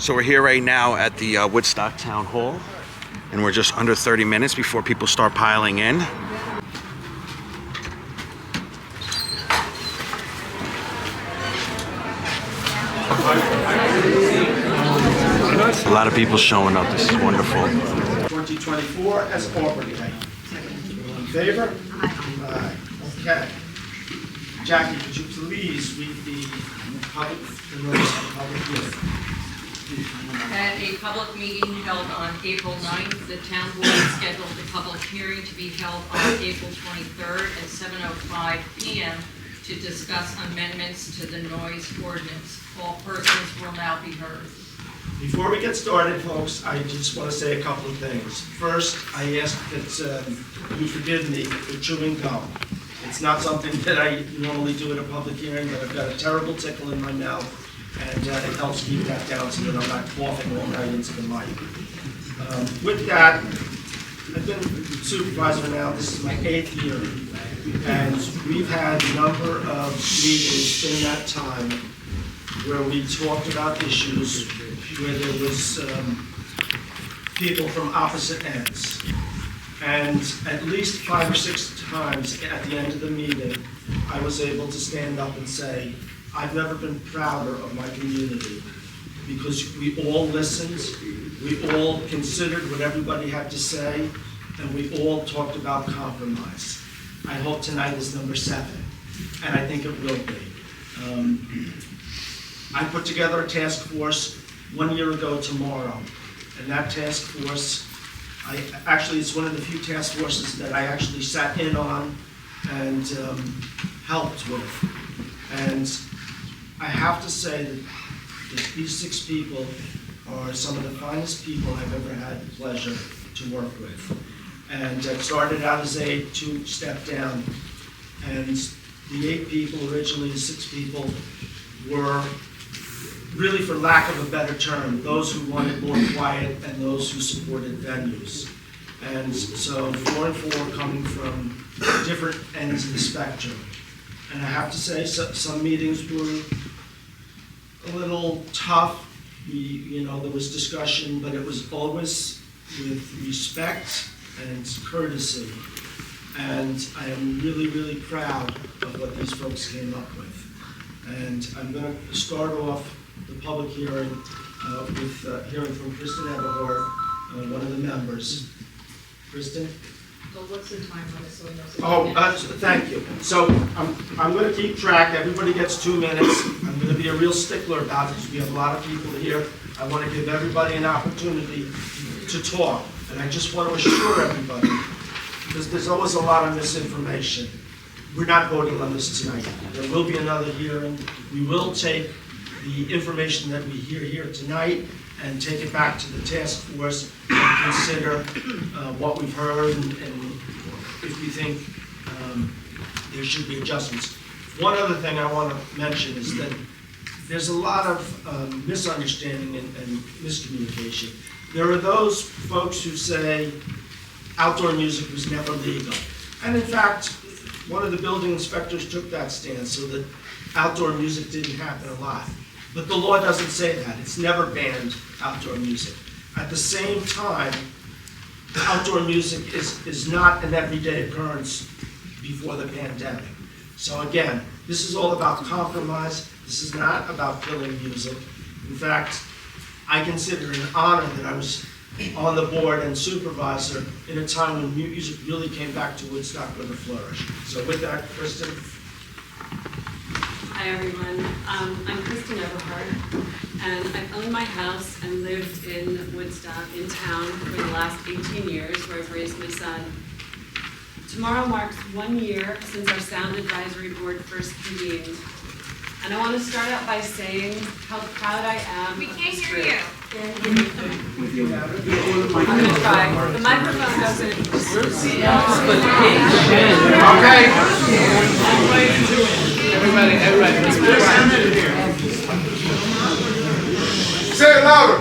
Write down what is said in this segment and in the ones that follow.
So we're here right now at the Woodstock Town Hall, and we're just under 30 minutes before people start piling in. A lot of people showing up. This is wonderful. 2024 as Urbane. All in favor? Aye. Okay. Jackie, could you please read the notice of the public hearing? At a public meeting held on April 9th, the town board scheduled the public hearing to be held on April 23rd at 7:05 p.m. to discuss amendments to the noise ordinance. All persons will now be heard. Before we get started, folks, I just want to say a couple of things. First, I ask that you forgive me for chewing gum. It's not something that I normally do at a public hearing, but I've got a terrible tickle in my mouth, and it helps keep that down so that I'm not coughing all night into the mic. With that, I've been supervisor now, this is my 8th year, and we've had a number of meetings in that time where we talked about issues where there was people from opposite ends. And at least 5 or 6 times at the end of the meeting, I was able to stand up and say, I've never been prouder of my community, because we all listened, we all considered what everybody had to say, and we all talked about compromise. I hope tonight is number 7, and I think it will be. I put together a task force 1 year ago tomorrow, and that task force, it's one of the few task forces that I actually sat in on and helped with. And I have to say that these 6 people are some of the finest people I've ever had the pleasure to work with. And it started out as 8, 2 stepped down, and the 8 people, originally the 6 people, were really, for lack of a better term, those who wanted more quiet and those who supported venues. And so 4 and 4 coming from different ends of the spectrum. And I have to say, some meetings were a little tough. There was discussion, but it was always with respect and courtesy. And I am really, really proud of what these folks came up with. And I'm going to start off the public hearing with hearing from Kristen Everhart, one of the members. Kristen? Well, what's the time on this? Thank you. So I'm going to keep track. Everybody gets 2 minutes. I'm going to be a real stickler about it because we have a lot of people here. I want to give everybody an opportunity to talk. And I just want to assure everybody, because there's always a lot of misinformation. We're not voting on this tonight. There will be another hearing. We will take the information that we hear here tonight and take it back to the task force and consider what we've heard and if we think there should be adjustments. One other thing I want to mention is that there's a lot of misunderstanding and miscommunication. There are those folks who say outdoor music was never legal. And in fact, one of the building inspectors took that stance so that outdoor music didn't happen a lot. But the law doesn't say that. It's never banned outdoor music. At the same time, outdoor music is not an everyday occurrence before the pandemic. So again, this is all about compromise. This is not about killing music. In fact, I consider it an honor that I was on the board and supervisor in a time when music really came back to Woodstock with a flourish. So with that, Kristen. Hi everyone, I'm Kristen Everhart, and I've owned my house and lived in Woodstock, in town, for the last 18 years, where I've raised my son. Tomorrow marks 1 year since our sound advisory board first convened, and I want to start out by saying how proud I am. We can't hear you. I'm going to try. The microphone doesn't. Okay. Everybody, let's put it right. Say it louder.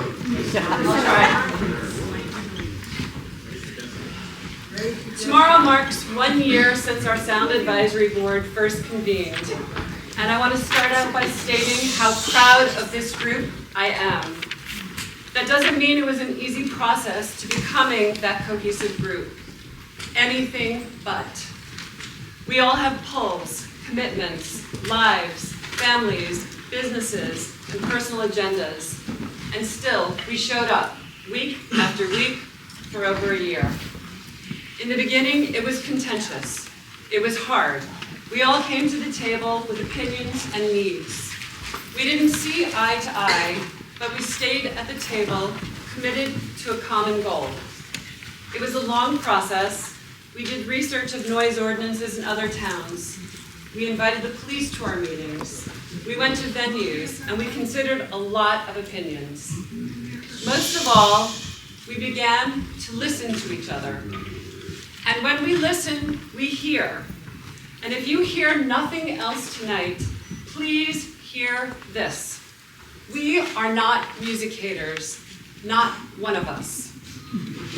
Tomorrow marks 1 year since our sound advisory board first convened, and I want to start out by stating how proud of this group I am. doesn't mean it was an easy process to becoming that cohesive group. Anything but. We all have pulls, commitments, lives, families, businesses, and personal agendas. And still, we showed up, week after week, for over a year. In the beginning, it was contentious. It was hard. We all came to the table with opinions and needs. We didn't see eye to eye, but we stayed at the table, committed to a common goal. It was a long process. We did research of noise ordinances in other towns. We invited the police to our meetings. We went to venues, and we considered a lot of opinions. Most of all, we began to listen to each other. And when we listen, we hear. And if you hear nothing else tonight, please hear this. We are not music haters, not one of us.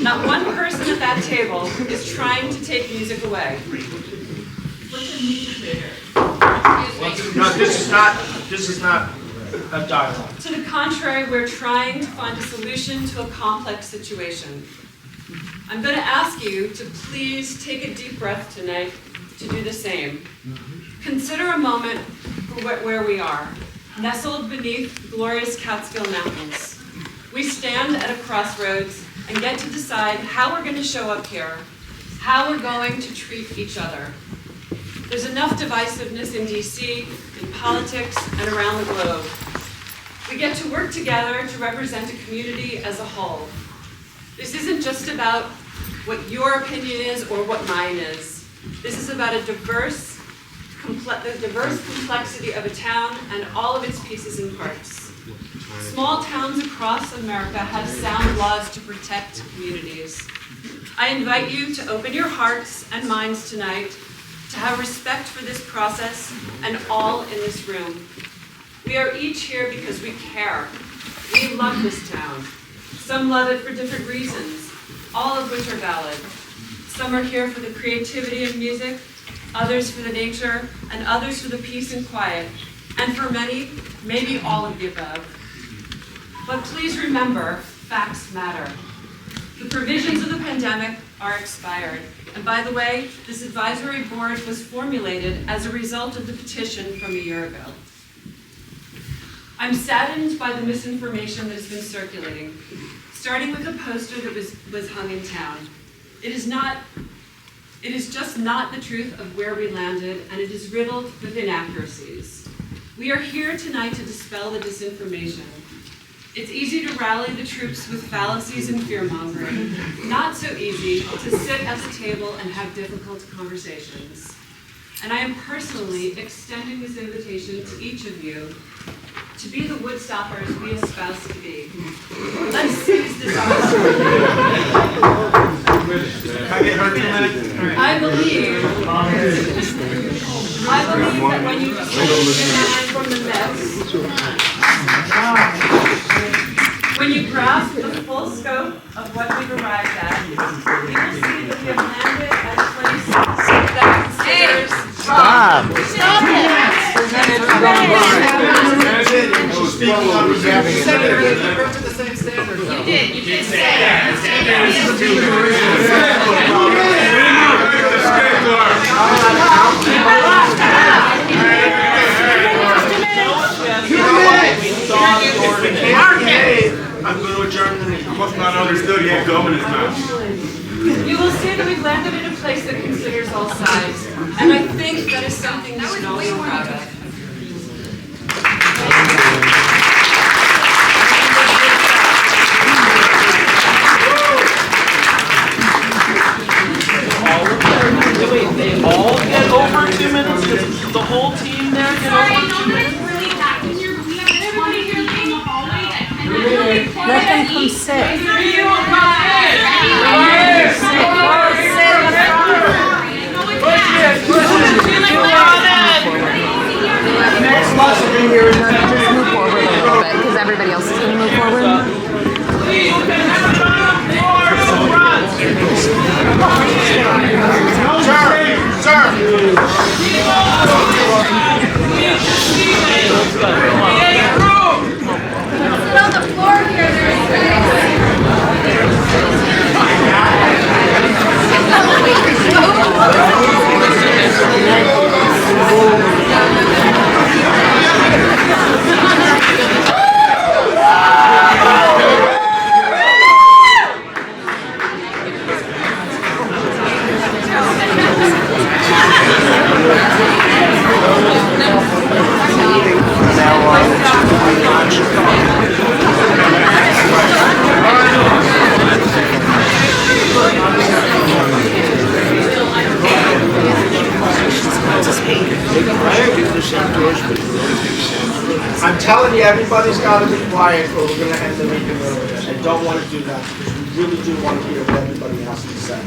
Not one person at that table is trying to take music away. What's a music hater? No, this is not a dialogue. To the contrary, we're trying to find a solution to a complex situation. I'm going to ask you to please take a deep breath tonight to do the same. Consider a moment for where we are, nestled beneath the glorious Catskill Mountains. We stand at a crossroads and get to decide how we're going to show up here, how we're going to treat each other. There's enough divisiveness in DC, in politics, and around the globe. We get to work together to represent a community as a whole. This isn't just about what your opinion is or what mine is. This is about the diverse complexity of a town and all of its pieces and parts. Small towns across America have sound laws to protect communities. I invite you to open your hearts and minds tonight, to have respect for this process and all in this room. We are each here because we care. We love this town. Some love it for different reasons, all of which are valid. Some are here for the creativity of music, others for the nature, and others for the peace and quiet, and for many, maybe all of the above. But please remember, facts matter. The provisions of the pandemic are expired. And by the way, this advisory board was formulated as a result of the petition from a year ago. I'm saddened by the misinformation that has been circulating, starting with a poster that was hung in town. It is just not the truth of where we landed, and it is riddled with inaccuracies. We are here tonight to dispel the disinformation. It's easy to rally the troops with fallacies and fear-mongering. Not so easy to sit at the table and have difficult conversations. And I am personally extending this invitation to each of you to be the Woodstockers we espouse to be. Let's seize this opportunity. I believe that when you distinguish the man from the myths, when you grasp the full scope of what we've arrived at, you will see that we have landed at a place that considers Stop! You did say I'm going to adjourn the meeting. Must not understood he had gum in his mouth. You will see that we've landed in a place that considers all sides, and I think that is something we should all be proud of. They all get over 2 minutes? Does the whole team there get over 2 minutes? Let them come sit. Next bus will be here and then just move forward a little bit because everybody else is going to move forward. Sir! on the floor here. everybody's got to be quiet or we're going to end the meeting early. I don't want to do that because we really do want to hear what everybody has to say.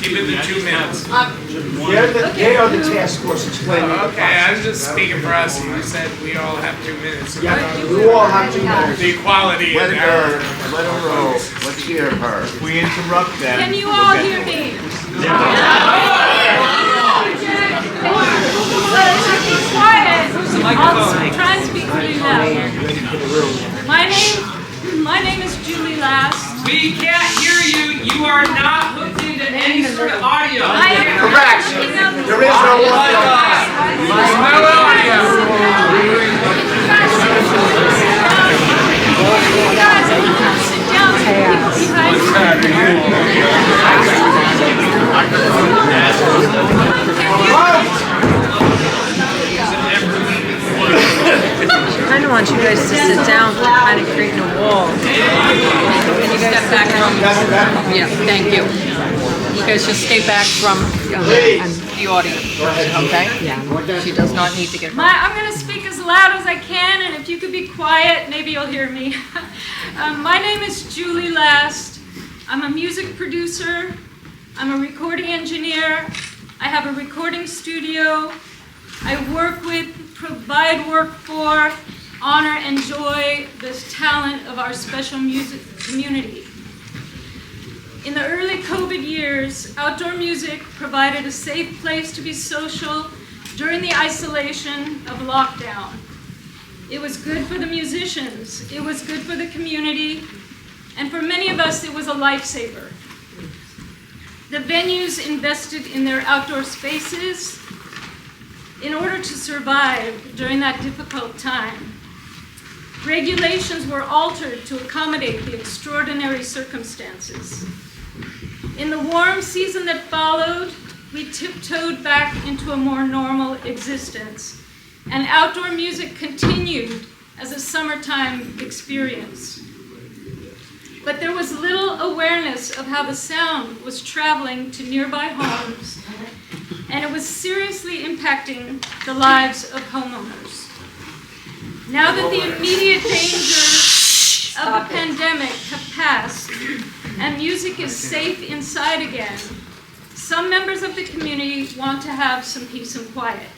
Keep it to 2 minutes. They are the task force explaining the Okay, I was just speaking for us, and you said we all have 2 minutes. Yeah, you all have 2 minutes. The equality Let is it our... go. Let her roll. Let's hear her. If we interrupt them. Can you all hear me? Be quiet. I'll try and speak really loud. My name is Julie Last. We can't hear you. You are not hooked into any sort of audio. I am Correct. There is no audio. There's no audio. You guys can sit down. I kind of want you guys to sit down, but kind of creating a wall. Can you step back from? Yeah, thank you. You guys just stay back from the audience. Okay? Yeah. She does not need to get. I'm going to speak as loud as I can, and if you could be quiet, maybe you'll hear me. My name is Julie Last. I'm a music producer. I'm a recording engineer. I have a recording studio. I work with, provide work for, honor, and enjoy this talent of our special music community. In the early COVID years, outdoor music provided a safe place to be social during the isolation of lockdown. It was good for the musicians, it was good for the community, and for many of us, it was a lifesaver. The venues invested in their outdoor spaces in order to survive during that difficult time. Regulations were altered to accommodate the extraordinary circumstances. In the warm season that followed, we tiptoed back into a more normal existence, and outdoor music continued as a summertime experience. But there was little awareness of how the sound was traveling to nearby homes, and it was seriously impacting the lives of homeowners. Now that the immediate dangers of the pandemic have passed and music is safe inside again, some members of the community want to have some peace and quiet.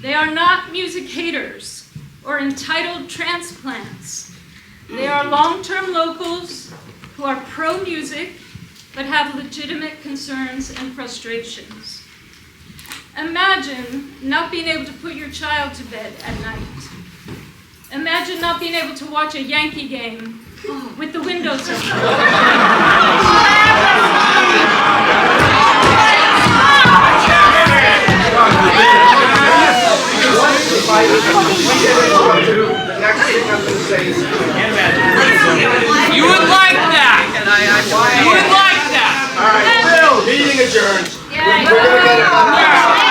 They are not music haters or entitled transplants. They are long-term locals who are pro-music but have legitimate concerns and frustrations. Imagine not being able to put your child to bed at night. Imagine not being able to watch a Yankee game with the windows open. The next thing I'm going to say is, You would like that. You would like that. all right, Bill, meeting adjourned. We're going to get it done.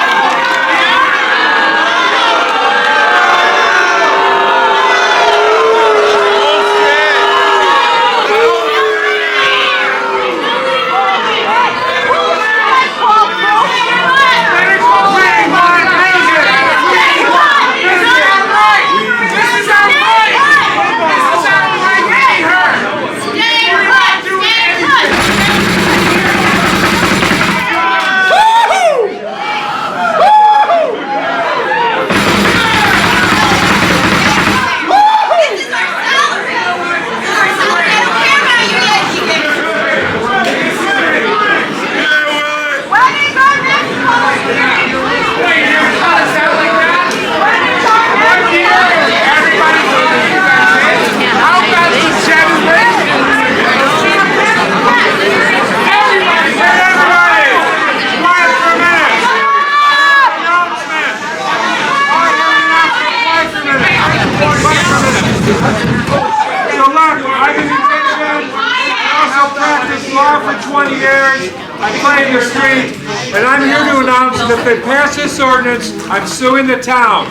And I'm here to announce that if they pass this ordinance, I'm suing the town.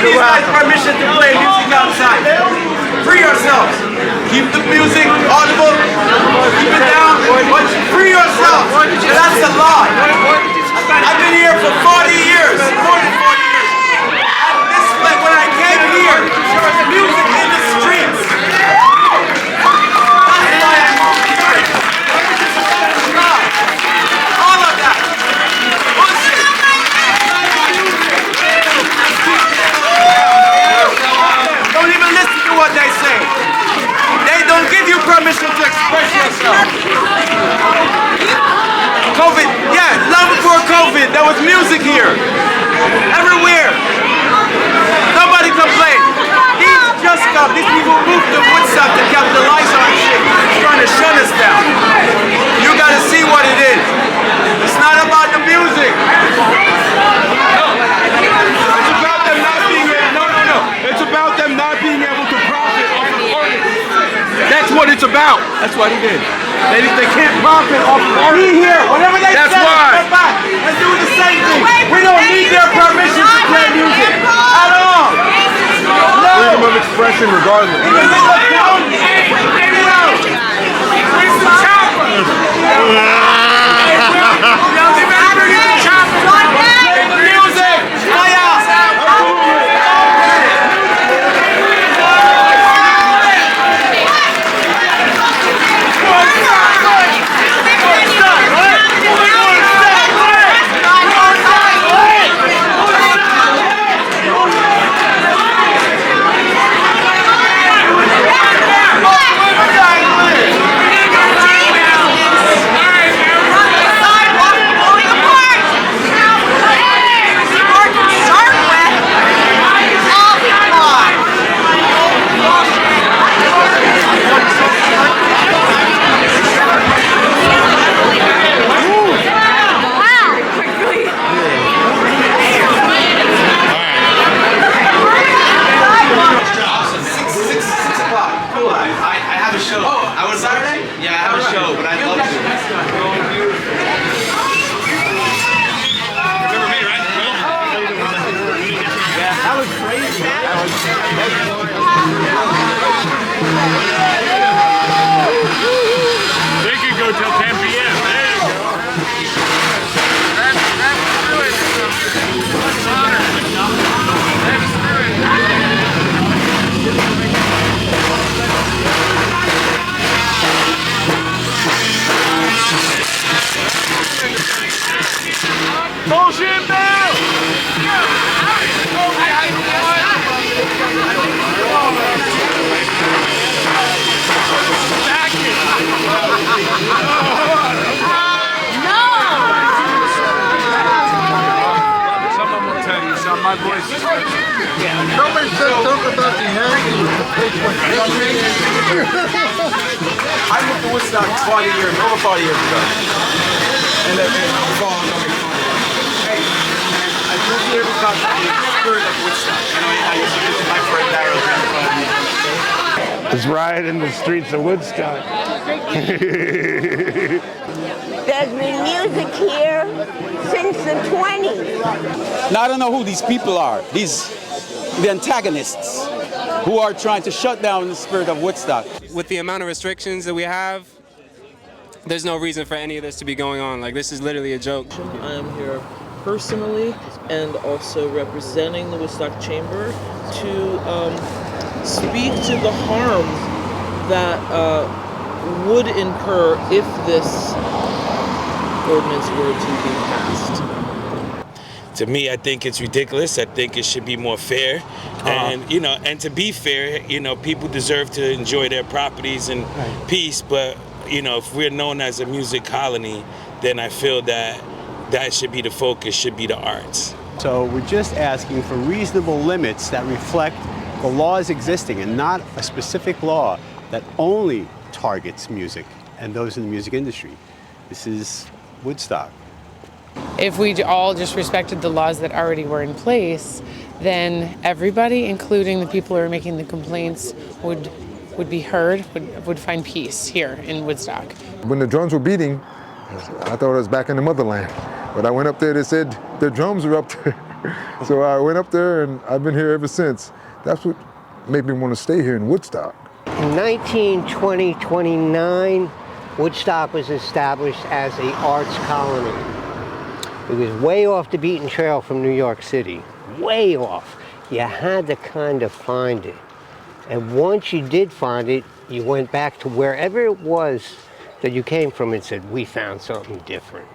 these guys permission to play music outside. Free yourselves. Keep the music audible. Keep it down. But free yourselves. That's the law. I've been here for 40 years. More than 40 years. And this place, when I came here, there was music in the streets. That's why I'm here. All of that. Bullshit. Don't even listen to what they say. They don't give you permission to express yourself. COVID, yeah, long before COVID, there was music here. Everywhere. Nobody complained. These just come. These people moved to Woodstock to capitalize on shit. Trying to shut us down. You gotta see what it is. It's not about the music. It's about them not being able, no. It's about them not being able to profit off of ordinance. That's what it's about. That's what he did. They can't profit off of ordinance. Be here. Whatever they say, come back and do the same thing. We don't need their permission to play music at all. No. Freedom of expression regardless. Even with the county. Where's the chopper? Play the music. Fire. They could go till 10 p.m. There you go. Bullshit now! Someone will tell you something. My voice is Nobody said something about the Yankees. I moved to Woodstock 40 years, over 40 years ago. And I moved here because of the spirit of Woodstock. You know, I used to visit my friend Darryl. It's right in the streets of Woodstock. There's been music here since the 20s. Now, I don't know who these people are, the antagonists who are trying to shut down the spirit of Woodstock. With the amount of restrictions that we have, there's no reason for any of this to be going on. Like, this is literally a joke. I am here personally and also representing the Woodstock Chamber to speak to the harm that would incur if this ordinance were to be passed. To me, I think it's ridiculous. I think it should be more fair. And, you know, and to be fair, you know, people deserve to enjoy their properties in peace. But, you know, if we're known as a music colony, then I feel that that should be the focus, should be the arts. So we're just asking for reasonable limits that reflect the laws existing and not a specific law that only targets music and those in the music industry. This is Woodstock. If we all just respected the laws that already were in place, then everybody, including the people who are making the complaints, would be heard, would find peace here in Woodstock. When the drums were beating, I thought I was back in the motherland. But I went up there, they said the drums were up there. So I went up there and I've been here ever since. That's what made me want to stay here in Woodstock. In 1929, Woodstock was established as an arts colony. It was way off the beaten trail from New York City, way off. You had to kind of find it. And once you did find it, you went back to wherever it was that you came from and said, we found something different.